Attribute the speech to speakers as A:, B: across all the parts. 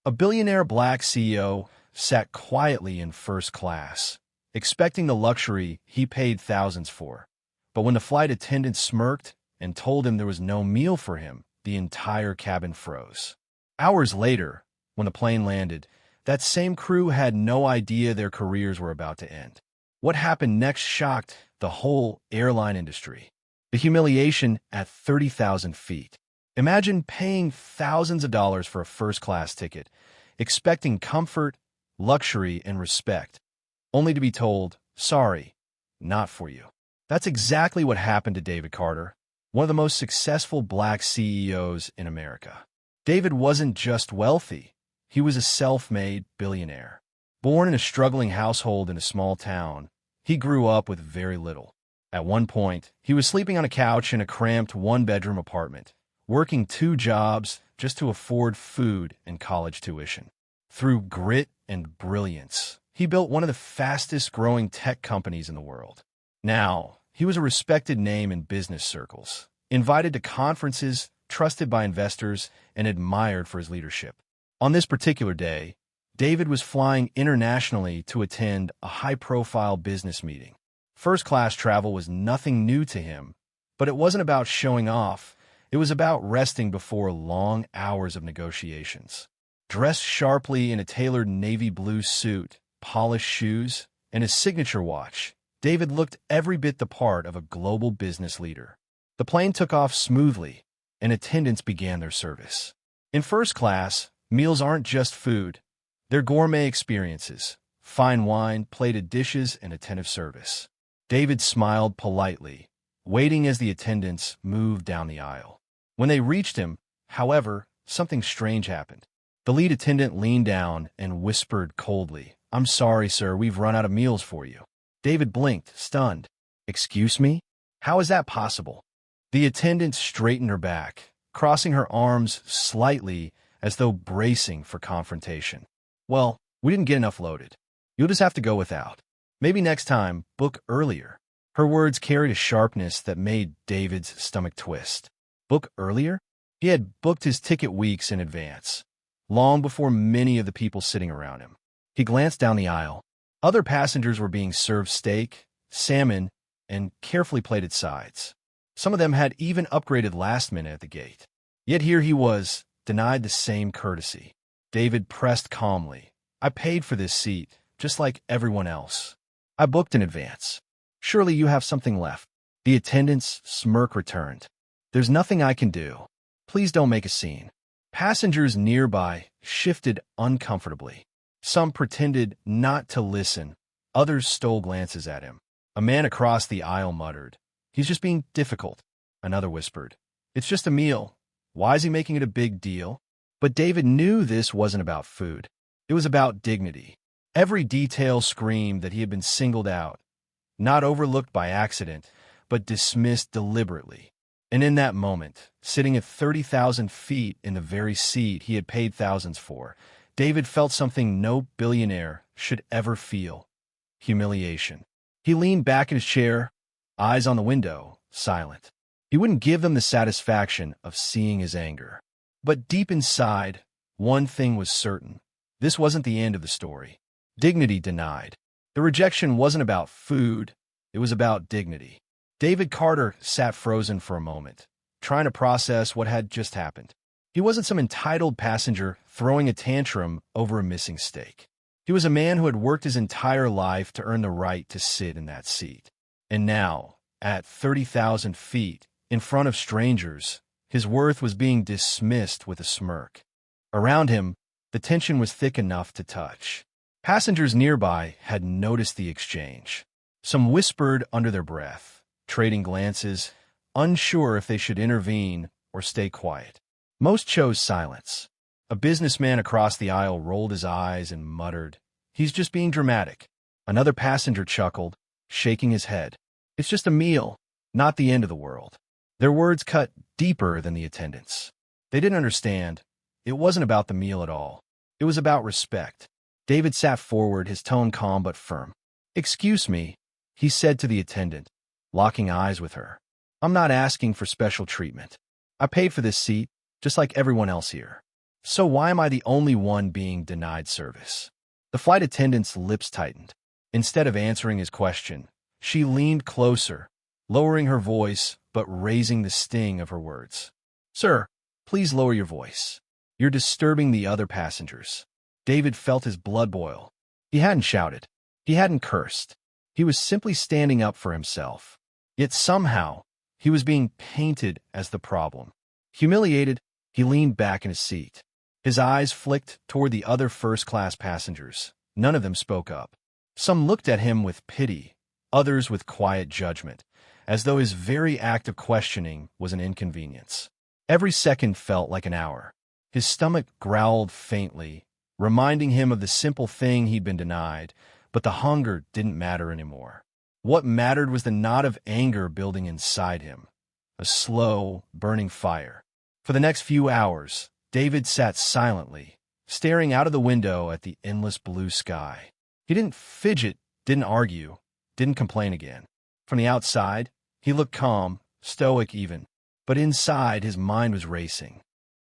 A: A billionaire black CEO sat quietly in first class, expecting the luxury he paid thousands for. But when the flight attendant smirked and told him there was no meal for him, the entire cabin froze. Hours later, when the plane landed, that same crew had no idea their careers were about to end. What happened next shocked the whole airline industry. The humiliation at 30,000 feet. Imagine paying thousands of dollars for a first-class ticket, expecting comfort, luxury, and respect, only to be told, sorry, not for you. That's exactly what happened to David Carter, one of the most successful black CEOs in America. David wasn't just wealthy, he was a self-made billionaire. Born in a struggling household in a small town, he grew up with very little. At one point, he was sleeping on a couch in a cramped one-bedroom apartment, working 2 jobs just to afford food and college tuition. Through grit and brilliance, he built one of the fastest-growing tech companies in the world. Now, he was a respected name in business circles, invited to conferences, trusted by investors, and admired for his leadership. On this particular day, David was flying internationally to attend a high-profile business meeting. First-class travel was nothing new to him, but it wasn't about showing off. It was about resting before long hours of negotiations. Dressed sharply in a tailored navy blue suit, polished shoes, and a signature watch, David looked every bit the part of a global business leader. The plane took off smoothly, and attendants began their service. In first class, meals aren't just food. They're gourmet experiences, fine wine, plated dishes, and attentive service. David smiled politely, waiting as the attendants moved down the aisle. When they reached him, however, something strange happened. The lead attendant leaned down and whispered coldly, "I'm sorry, sir, we've run out of meals for you." David blinked, stunned. "Excuse me? How is that possible?" The attendant straightened her back, crossing her arms slightly as though bracing for confrontation. "Well, we didn't get enough loaded. You'll just have to go without. Maybe next time, book earlier." Her words carried a sharpness that made David's stomach twist. Book earlier? He had booked his ticket weeks in advance, long before many of the people sitting around him. He glanced down the aisle. Other passengers were being served steak, salmon, and carefully plated sides. Some of them had even upgraded last minute at the gate. Yet here he was, denied the same courtesy. David pressed calmly, "I paid for this seat, just like everyone else. I booked in advance. Surely you have something left." The attendant's smirk returned. "There's nothing I can do. Please don't make a scene." Passengers nearby shifted uncomfortably. Some pretended not to listen. Others stole glances at him. A man across the aisle muttered, "He's just being difficult." Another whispered, "It's just a meal. Why is he making it a big deal?" But David knew this wasn't about food. It was about dignity. Every detail screamed that he had been singled out, not overlooked by accident, but dismissed deliberately. And in that moment, sitting at 30,000 feet in the very seat he had paid thousands for, David felt something no billionaire should ever feel: humiliation. He leaned back in his chair, eyes on the window, silent. He wouldn't give them the satisfaction of seeing his anger. But deep inside, one thing was certain. This wasn't the end of the story. Dignity denied. The rejection wasn't about food, it was about dignity. David Carter sat frozen for a moment, trying to process what had just happened. He wasn't some entitled passenger throwing a tantrum over a missing steak. He was a man who had worked his entire life to earn the right to sit in that seat. And now, at 30,000 feet, in front of strangers, his worth was being dismissed with a smirk. Around him, the tension was thick enough to touch. Passengers nearby had noticed the exchange. Some whispered under their breath, trading glances, unsure if they should intervene or stay quiet. Most chose silence. A businessman across the aisle rolled his eyes and muttered, "He's just being dramatic." Another passenger chuckled, shaking his head. "It's just a meal, not the end of the world." Their words cut deeper than the attendants. They didn't understand. It wasn't about the meal at all. It was about respect. David sat forward, his tone calm but firm. "Excuse me," he said to the attendant, locking eyes with her. "I'm not asking for special treatment. I paid for this seat, just like everyone else here." So why am I the only one being denied service? The flight attendant's lips tightened. Instead of answering his question, she leaned closer, lowering her voice but raising the sting of her words. Sir, please lower your voice. You're disturbing the other passengers. David felt his blood boil. He hadn't shouted. He hadn't cursed. He was simply standing up for himself. Yet somehow, he was being painted as the problem. Humiliated, he leaned back in his seat. His eyes flicked toward the other first-class passengers. None of them spoke up. Some looked at him with pity, others with quiet judgment, as though his very act of questioning was an inconvenience. Every second felt like an hour. His stomach growled faintly, reminding him of the simple thing he'd been denied, but the hunger didn't matter anymore. What mattered was the knot of anger building inside him, a slow, burning fire. For the next few hours, David sat silently, staring out of the window at the endless blue sky. He didn't fidget, didn't argue, didn't complain again. From the outside, he looked calm, stoic even, but inside his mind was racing.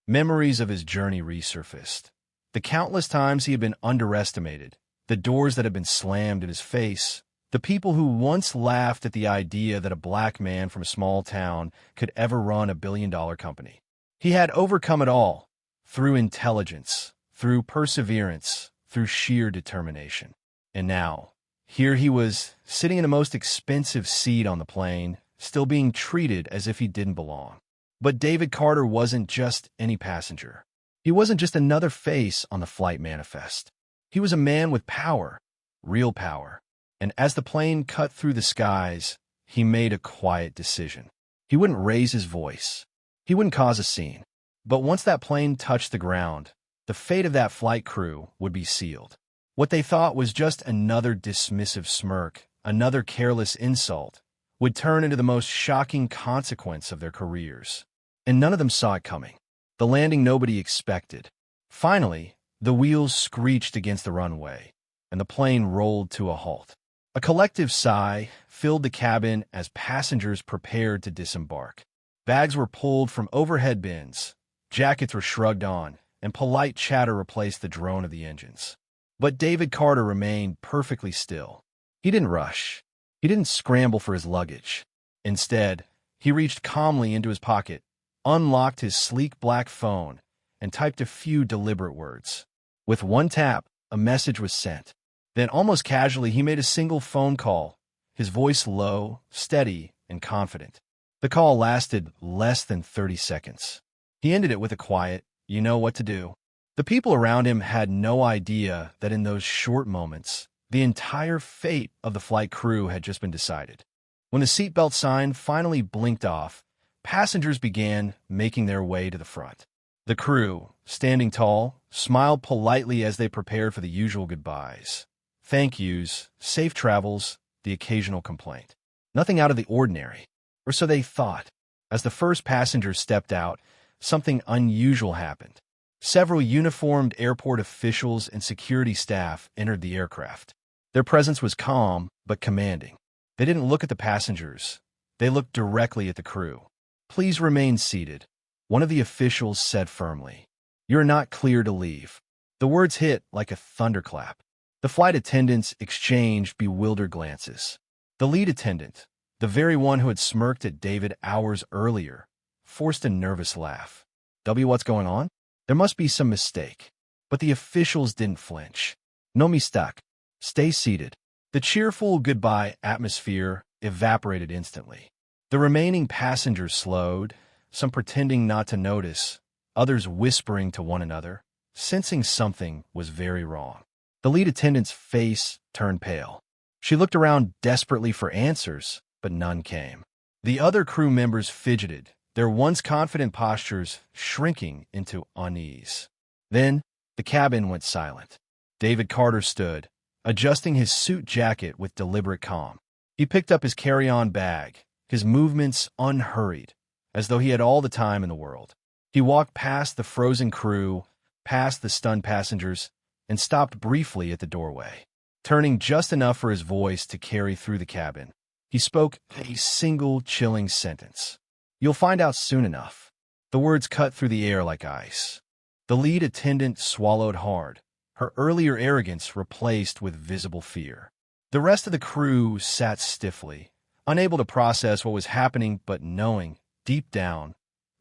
A: Memories of his journey resurfaced. The countless times he had been underestimated, the doors that had been slammed in his face, the people who once laughed at the idea that a black man from a small town could ever run a billion-dollar company. He had overcome it all, through intelligence, through perseverance, through sheer determination. And now, here he was, sitting in the most expensive seat on the plane, still being treated as if he didn't belong. But David Carter wasn't just any passenger. He wasn't just another face on the flight manifest. He was a man with power, real power. And as the plane cut through the skies, he made a quiet decision. He wouldn't raise his voice. He wouldn't cause a scene. But once that plane touched the ground, the fate of that flight crew would be sealed. What they thought was just another dismissive smirk, another careless insult, would turn into the most shocking consequence of their careers. And none of them saw it coming. The landing nobody expected. Finally, the wheels screeched against the runway, and the plane rolled to a halt. A collective sigh filled the cabin as passengers prepared to disembark. Bags were pulled from overhead bins, jackets were shrugged on, and polite chatter replaced the drone of the engines. But David Carter remained perfectly still. He didn't rush. He didn't scramble for his luggage. Instead, he reached calmly into his pocket, unlocked his sleek black phone, and typed a few deliberate words. With one tap, a message was sent. Then, almost casually, he made a single phone call, his voice low, steady, and confident. The call lasted less than 30 seconds. He ended it with a quiet, "You know what to do." The people around him had no idea that in those short moments, the entire fate of the flight crew had just been decided. When the seatbelt sign finally blinked off, passengers began making their way to the front. The crew, standing tall, smiled politely as they prepared for the usual goodbyes. Thank yous, safe travels, the occasional complaint. Nothing out of the ordinary, or so they thought. As the first passenger stepped out, something unusual happened. Several uniformed airport officials and security staff entered the aircraft. Their presence was calm but commanding. They didn't look at the passengers. They looked directly at the crew. "Please remain seated," one of the officials said firmly. "You're not clear to leave." The words hit like a thunderclap. The flight attendants exchanged bewildered glances. The lead attendant, the very one who had smirked at David hours earlier, forced a nervous laugh. What's going on? There must be some mistake." But the officials didn't flinch. "No mistake. Stay seated." The cheerful goodbye atmosphere evaporated instantly. The remaining passengers slowed, some pretending not to notice, others whispering to one another, sensing something was very wrong. The lead attendant's face turned pale. She looked around desperately for answers, but none came. The other crew members fidgeted, their once confident postures shrinking into unease. Then, the cabin went silent. David Carter stood, adjusting his suit jacket with deliberate calm. He picked up his carry-on bag, his movements unhurried, as though he had all the time in the world. He walked past the frozen crew, past the stunned passengers, and stopped briefly at the doorway. Turning just enough for his voice to carry through the cabin, he spoke a single chilling sentence. "You'll find out soon enough." The words cut through the air like ice. The lead attendant swallowed hard, her earlier arrogance replaced with visible fear. The rest of the crew sat stiffly, unable to process what was happening but knowing, deep down,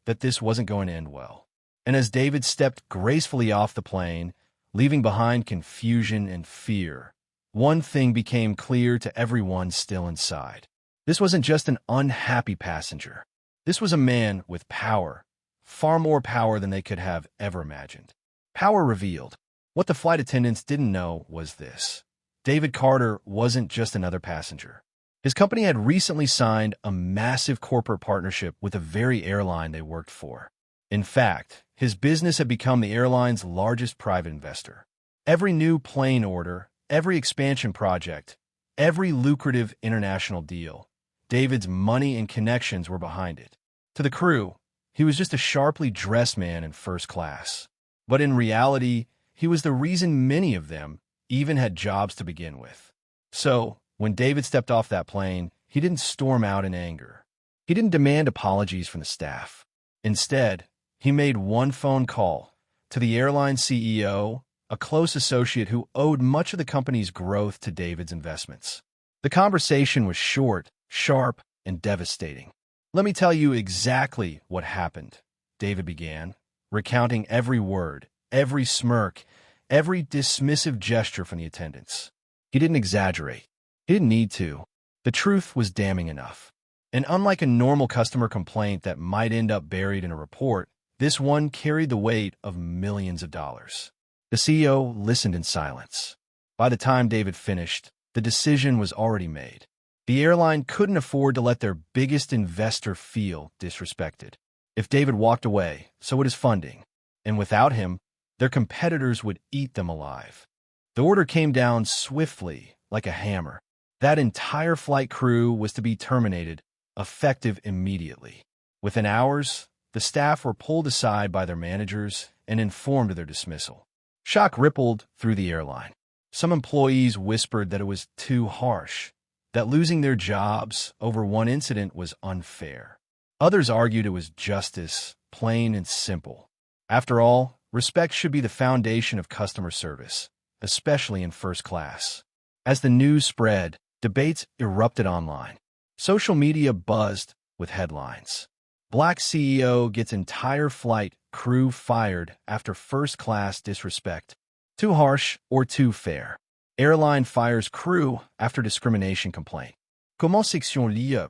A: that this wasn't going to end well. And as David stepped gracefully off the plane, leaving behind confusion and fear, one thing became clear to everyone still inside. This wasn't just an unhappy passenger. This was a man with power, far more power than they could have ever imagined. Power revealed. What the flight attendants didn't know was this. David Carter wasn't just another passenger. His company had recently signed a massive corporate partnership with the very airline they worked for. In fact, his business had become the airline's largest private investor. Every new plane order, every expansion project, every lucrative international deal, David's money and connections were behind it. To the crew, he was just a sharply dressed man in first class. But in reality, he was the reason many of them even had jobs to begin with. So, when David stepped off that plane, he didn't storm out in anger. He didn't demand apologies from the staff. Instead, he made one phone call to the airline CEO, a close associate who owed much of the company's growth to David's investments. The conversation was short, sharp, and devastating. "Let me tell you exactly what happened," David began, recounting every word, every smirk, every dismissive gesture from the attendants. He didn't exaggerate. He didn't need to. The truth was damning enough. And unlike a normal customer complaint that might end up buried in a report, this one carried the weight of millions of dollars. The CEO listened in silence. By the time David finished, the decision was already made. The airline couldn't afford to let their biggest investor feel disrespected. If David walked away, so would his funding. And without him, their competitors would eat them alive. The order came down swiftly, like a hammer. That entire flight crew was to be terminated, effective immediately. Within hours, the staff were pulled aside by their managers and informed of their dismissal. Shock rippled through the airline. Some employees whispered that it was too harsh, that losing their jobs over one incident was unfair. Others argued it was justice, plain and simple. After all, respect should be the foundation of customer service, especially in first class. As the news spread, debates erupted online. Social media buzzed with headlines. Black CEO gets entire flight crew fired after first-class disrespect. Too harsh or too fair. Airline fires crew after discrimination complaint. Comment section-liep?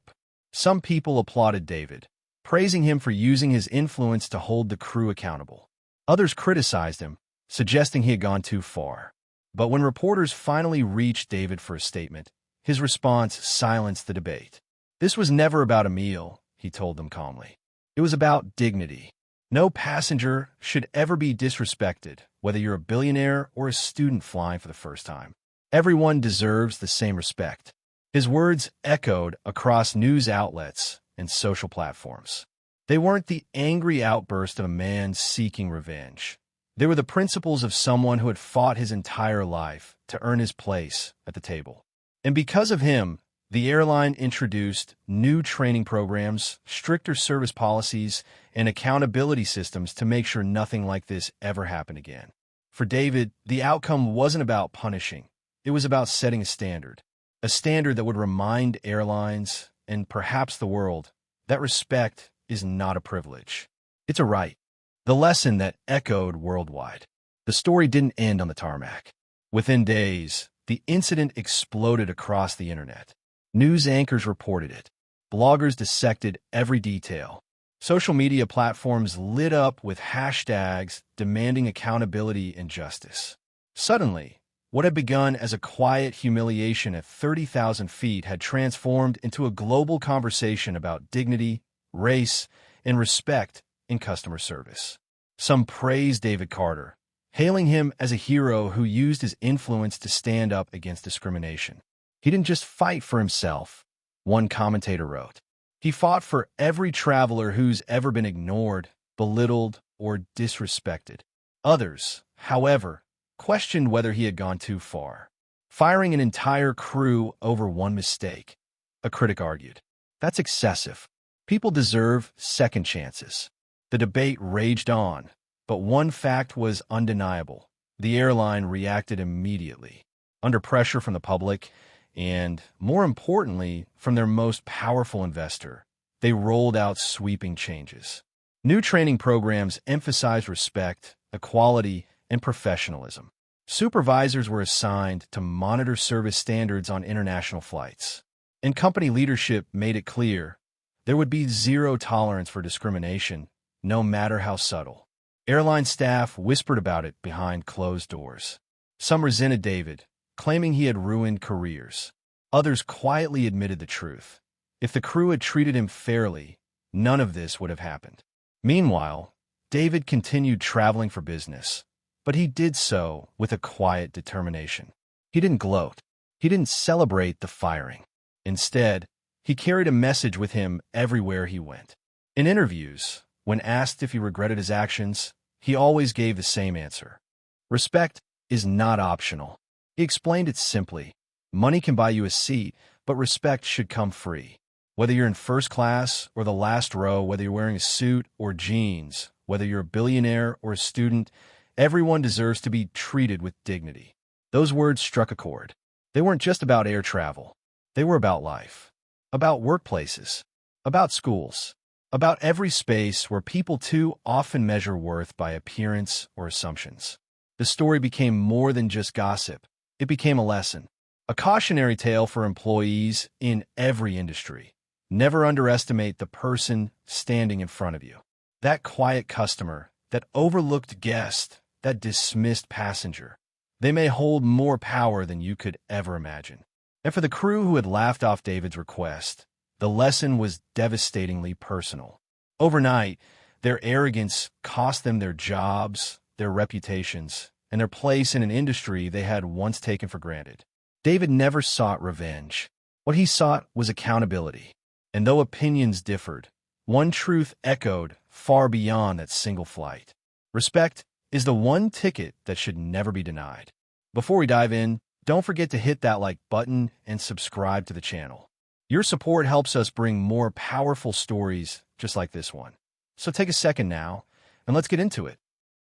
A: Some people applauded David, praising him for using his influence to hold the crew accountable. Others criticized him, suggesting he had gone too far. But when reporters finally reached David for a statement, his response silenced the debate. This was never about a meal, he told them calmly. It was about dignity. No passenger should ever be disrespected, whether you're a billionaire or a student flying for the first time. Everyone deserves the same respect. His words echoed across news outlets and social platforms. They weren't the angry outburst of a man seeking revenge. They were the principles of someone who had fought his entire life to earn his place at the table. And because of him, the airline introduced new training programs, stricter service policies, and accountability systems to make sure nothing like this ever happened again. For David, the outcome wasn't about punishing. It was about setting a standard that would remind airlines, and perhaps the world, that respect is not a privilege. It's a right. The lesson that echoed worldwide. The story didn't end on the tarmac. Within days, the incident exploded across the internet. News anchors reported it. Bloggers dissected every detail. Social media platforms lit up with hashtags demanding accountability and justice. Suddenly, what had begun as a quiet humiliation at 30,000 feet had transformed into a global conversation about dignity, race, and respect in customer service. Some praised David Carter, hailing him as a hero who used his influence to stand up against discrimination. He didn't just fight for himself, one commentator wrote. He fought for every traveler who's ever been ignored, belittled, or disrespected. Others, however, questioned whether he had gone too far, firing an entire crew over one mistake. A critic argued, "That's excessive. People deserve second chances." The debate raged on, But one fact was undeniable. The airline reacted immediately, under pressure from the public, and, more importantly, from their most powerful investor. They rolled out sweeping changes. New training programs emphasized respect, equality, and professionalism. Supervisors were assigned to monitor service standards on international flights. And company leadership made it clear there would be zero tolerance for discrimination, no matter how subtle. Airline staff whispered about it behind closed doors. Some resented David, claiming he had ruined careers. Others quietly admitted the truth. If the crew had treated him fairly, none of this would have happened. Meanwhile, David continued traveling for business, but he did so with a quiet determination. He didn't gloat. He didn't celebrate the firing. Instead, he carried a message with him everywhere he went. In interviews, when asked if he regretted his actions, he always gave the same answer. Respect is not optional. He explained it simply. Money can buy you a seat, but respect should come free. Whether you're in first class or the last row, whether you're wearing a suit or jeans, whether you're a billionaire or a student, everyone deserves to be treated with dignity. Those words struck a chord. They weren't just about air travel. They were about life, about workplaces, about schools, about every space where people too often measure worth by appearance or assumptions. The story became more than just gossip. It became a lesson, a cautionary tale for employees in every industry. Never underestimate the person standing in front of you. That quiet customer, that overlooked guest, that dismissed passenger. They may hold more power than you could ever imagine. And for the crew who had laughed off David's request, the lesson was devastatingly personal. Overnight, their arrogance cost them their jobs, their reputations, and their place in an industry they had once taken for granted. David never sought revenge. What he sought was accountability. And though opinions differed, one truth echoed far beyond that single flight. Respect is the one ticket that should never be denied. Before we dive in, don't forget to hit that like button and subscribe to the channel. Your support helps us bring more powerful stories just like this one. So take a second now, and let's get into it.